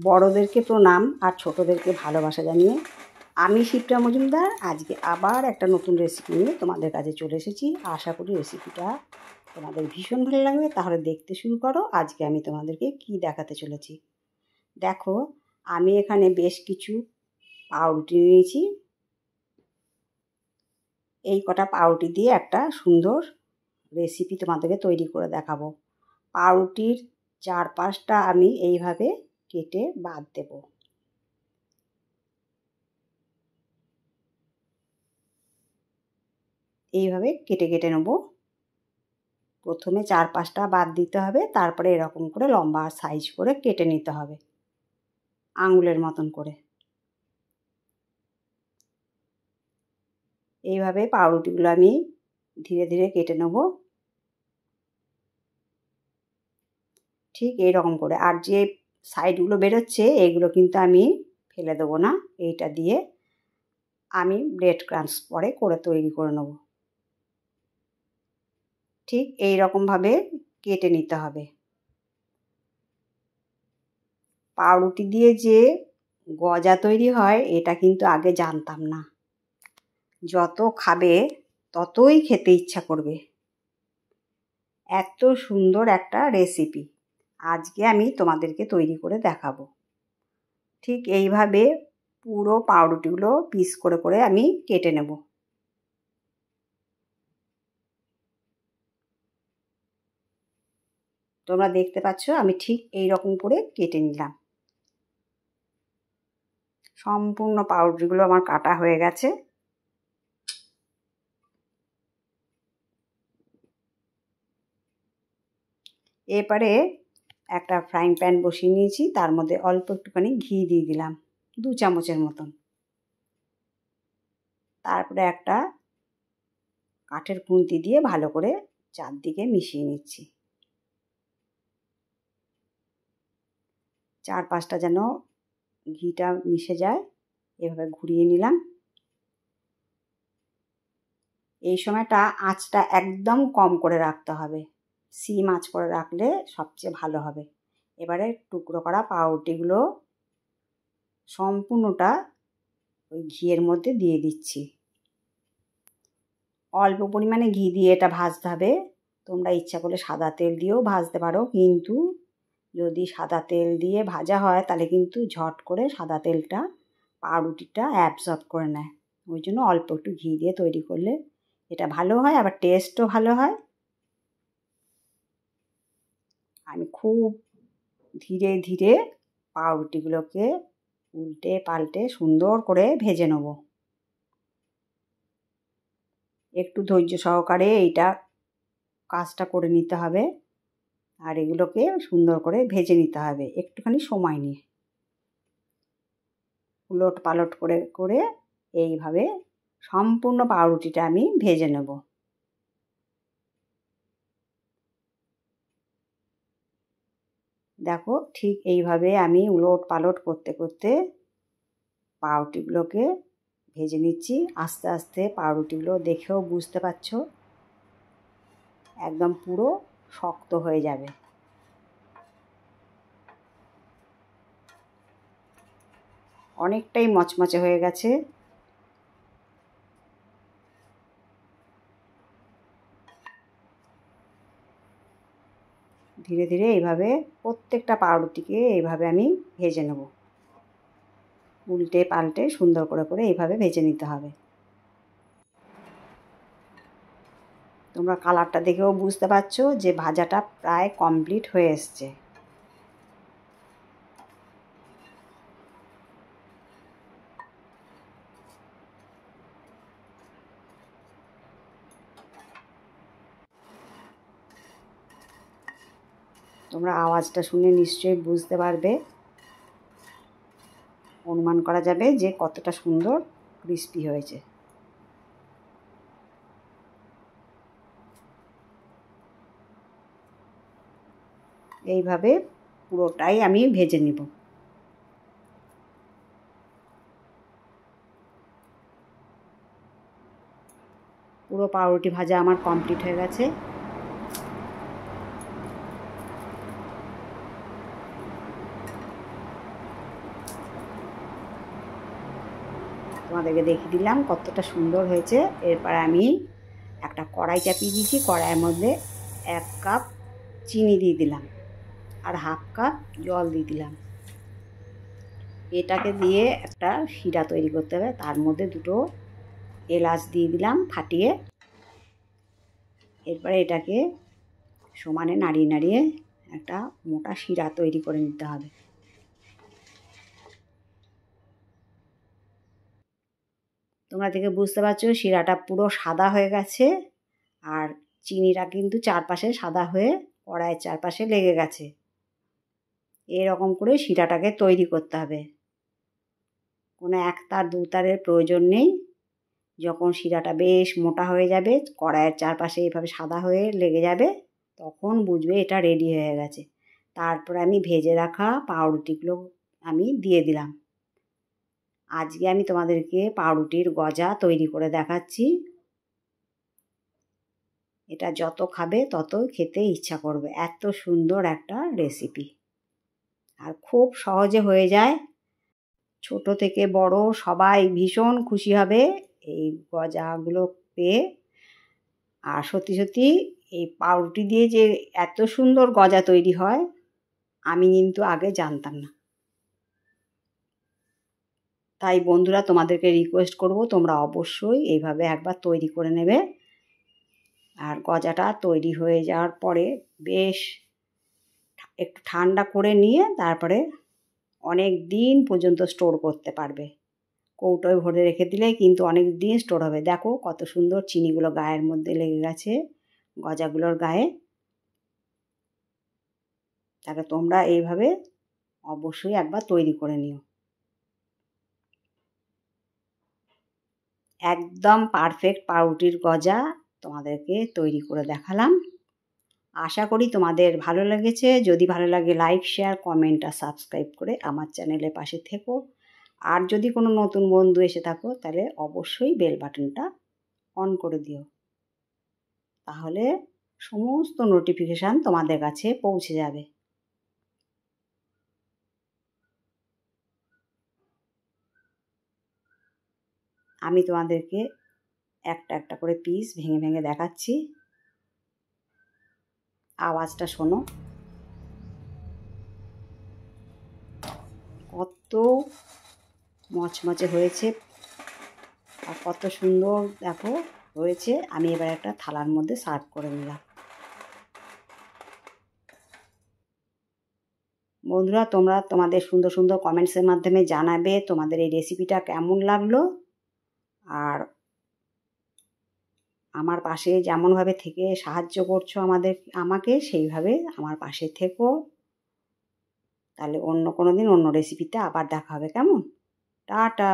বড়দেরকে প্রণাম আর ছোটদেরকে ভালোবাসা জানিয়ে আমি শিপ্রা মজুমদার আজকে আবার একটা নতুন রেসিপি নিয়ে তোমাদের কাছে চলে এসেছি। আশা করি রেসিপিটা তোমাদের ভীষণ ভালো লাগবে। তাহলে দেখতে শুরু করো। আজকে আমি তোমাদেরকে কি দেখাতে চলেছি দেখো। আমি এখানে বেশ কিছু পাউরুটি নিয়েছি। এই কটা পাউরুটি দিয়ে একটা সুন্দর রেসিপি তোমাদেরকে তৈরি করে দেখাবো। পাউরুটির চারপাশটা আমি এইভাবে কেটে বাদ দেব। এইভাবে কেটে কেটে নেব। প্রথমে চারপাশটা বাদ দিতে হবে, তারপরে এরকম করে লম্বা সাইজ করে কেটে নিতে হবে আঙুলের মতন করে। এইভাবে পাউরুটিগুলো আমি ধীরে ধীরে কেটে নেব, ঠিক এইরকম করে। আর যে সাইডগুলো বেরোচ্ছে এইগুলো কিন্তু আমি ফেলে দেবো না। এইটা দিয়ে আমি ব্রেড ক্রাম্বস পরে করে তৈরি করে নেব। ঠিক এই রকমভাবে কেটে নিতে হবে। পাউরুটি দিয়ে যে গজা তৈরি হয় এটা কিন্তু আগে জানতাম না। যত খাবে ততই খেতে ইচ্ছা করবে। এত সুন্দর একটা রেসিপি আজকে আমি তোমাদেরকে তৈরি করে দেখাবো। ঠিক এইভাবে পুরো পাউরুটিগুলো পিস করে করে আমি কেটে নেব। তোমরা দেখতে পাচ্ছ আমি ঠিক এই রকম করে কেটে নিলাম। সম্পূর্ণ পাউরুটিগুলো আমার কাটা হয়ে গেছে। এরপরে একটা ফ্রাইং প্যান বসিয়ে নিয়েছি, তার মধ্যে অল্প একটুখানি ঘি দিয়ে দিলাম 2 চামচের মতন। তারপরে একটা কাঠের খুন্তি দিয়ে ভালো করে চারদিকে মিশিয়ে নিচ্ছি। চারপাশটা যেন ঘিটা মিশে যায় এভাবে ঘুরিয়ে নিলাম। এই সময়টা আঁচটা একদম কম করে রাখতে হবে, সিম আঁচ করে রাখলে সবচেয়ে ভালো হবে। এবারে টুকরো করা পাউরুটিগুলো সম্পূর্ণটা ওই ঘিয়ের মধ্যে দিয়ে দিচ্ছি। অল্প পরিমাণে ঘি দিয়ে এটা ভাজতে হবে। তোমরা ইচ্ছা করলে সাদা তেল দিয়েও ভাজতে পারো, কিন্তু যদি সাদা তেল দিয়ে ভাজা হয় তাহলে কিন্তু ঝট করে সাদা তেলটা পাউরুটিটা অ্যাবজর্ব করে নেয়। ওই জন্য অল্প একটু ঘি দিয়ে তৈরি করলে এটা ভালো হয়, আবার টেস্টও ভালো হয়। আমি খুব ধীরে ধীরে পাউরুটিগুলোকে উল্টে পাল্টে সুন্দর করে ভেজে নেব। একটু ধৈর্য সহকারে এইটা কাজটা করে নিতে হবে। আর এগুলোকে সুন্দর করে ভেজে নিতে হবে একটুখানি সময় নিয়ে। উলট পালট করে করে এইভাবে সম্পূর্ণ পাউরুটিটা আমি ভেজে নেব। দেখো ঠিক এইভাবে আমি উলট পালট করতে করতে পাউরুটিগুলোকে ভেজে নিচ্ছি। আস্তে আস্তে পাউরুটিগুলো দেখেও বুঝতে পারছো একদম পুরো শক্ত হয়ে যাবে। অনেকটাই মচমচে হয়ে গেছে। ধীরে ধীরে এইভাবে প্রত্যেকটা পাউরুটিকে এইভাবে আমি ভেজে নেব। উল্টে পাল্টে সুন্দর করে করে এইভাবে ভেজে নিতে হবে। তোমরা কালারটা দেখেও বুঝতে পারছো যে ভাজাটা প্রায় কমপ্লিট হয়ে এসছে। তোমরা আওয়াজটা শুনে নিশ্চয়ই বুঝতে পারবে, অনুমান করা যাবে যে কতটা সুন্দর ক্রিস্পি হয়েছে। এইভাবে পুরোটাই আমি ভেজে নেব। পুরো পাউরুটি ভাজা আমার কমপ্লিট হয়ে গেছে। তোমাদেরকে দেখিয়ে দিলাম কতটা সুন্দর হয়েছে। এরপর আমি একটা কড়াই চাপিয়ে দিয়েছি, কড়াইয়ের মধ্যে 1 কাপ চিনি দিয়ে দিলাম আর 1/2 কাপ জল দিয়ে দিলাম। এটাকে দিয়ে একটা শিরা তৈরি করতে হবে। তার মধ্যে 2টো এলাচ দিয়ে দিলাম ফাটিয়ে। এরপরে এটাকে সমানে নাড়িয়ে নাড়িয়ে একটা মোটা শিরা তৈরি করে নিতে হবে। তোমরা থেকে বুঝতে পারছো শিরাটা পুরো সাদা হয়ে গেছে, আর চিনিটা কিন্তু চারপাশে সাদা হয়ে কড়াইয়ের চারপাশে লেগে গেছে। এরকম করে শিরাটাকে তৈরি করতে হবে। কোনো 1 তার 2 তারের প্রয়োজন নেই। যখন শিরাটা বেশ মোটা হয়ে যাবে, কড়াইয়ের চারপাশে এভাবে সাদা হয়ে লেগে যাবে, তখন বুঝবে এটা রেডি হয়ে গেছে। তারপর আমি ভেজে রাখা পাউরুটিগুলো আমি দিয়ে দিলাম। আজকে আমি তোমাদেরকে পাউরুটির গজা তৈরি করে দেখাচ্ছি। এটা যত খাবে তত খেতে ইচ্ছা করবে, এত সুন্দর একটা রেসিপি, আর খুব সহজে হয়ে যায়। ছোট থেকে বড় সবাই ভীষণ খুশি হবে এই গজাগুলো পেয়ে। আর সত্যি সত্যি এই পাউরুটি দিয়ে যে এত সুন্দর গজা তৈরি হয় আমি কিন্তু আগে জানতাম না। তাই বন্ধুরা, তোমাদেরকে রিকোয়েস্ট করব তোমরা অবশ্যই এইভাবে একবার তৈরি করে নেবে। আর গজাটা তৈরি হয়ে যাওয়ার পরে বেশ একটু ঠান্ডা করে নিয়ে তারপরে অনেক দিন পর্যন্ত স্টোর করতে পারবে। কৌটোয় ভরে রেখে দিলে কিন্তু অনেক দিন স্টোর হবে। দেখো কত সুন্দর চিনিগুলো গায়ের মধ্যে লেগে গেছে গজাগুলোর গায়ে। তাহলে তোমরা এইভাবে অবশ্যই একবার তৈরি করে নিও। একদম পারফেক্ট পাউরুটির গজা তোমাদেরকে তৈরি করে দেখালাম। আশা করি তোমাদের ভালো লেগেছে। যদি ভালো লাগে লাইক, শেয়ার, কমেন্ট আর সাবস্ক্রাইব করে আমার চ্যানেলের পাশে থেকো। আর যদি কোনো নতুন বন্ধু এসে থাকো তাহলে অবশ্যই বেল বাটনটা অন করে দিও, তাহলে সমস্ত নোটিফিকেশান তোমাদের কাছে পৌঁছে যাবে। আমি তোমাদেরকে একটা একটা করে পিস ভেঙে ভেঙে দেখাচ্ছি, আওয়াজটা শোনো। কত মচমচে হয়েছে আর কত সুন্দর দেখো হয়েছে। আমি এবার একটা থালার মধ্যে সার্ভ করে নিলাম। বন্ধুরা, তোমরা তোমাদের সুন্দর সুন্দর কমেন্টসের মাধ্যমে জানাবে তোমাদের এই রেসিপিটা কেমন লাগলো। আর আমার পাশে যেমনভাবে থেকে সাহায্য করছো আমাকে সেইভাবে আমার পাশে থেকো। তাহলে অন্য কোনো দিন অন্য রেসিপিতে আবার দেখা হবে, কেমন? টাটা।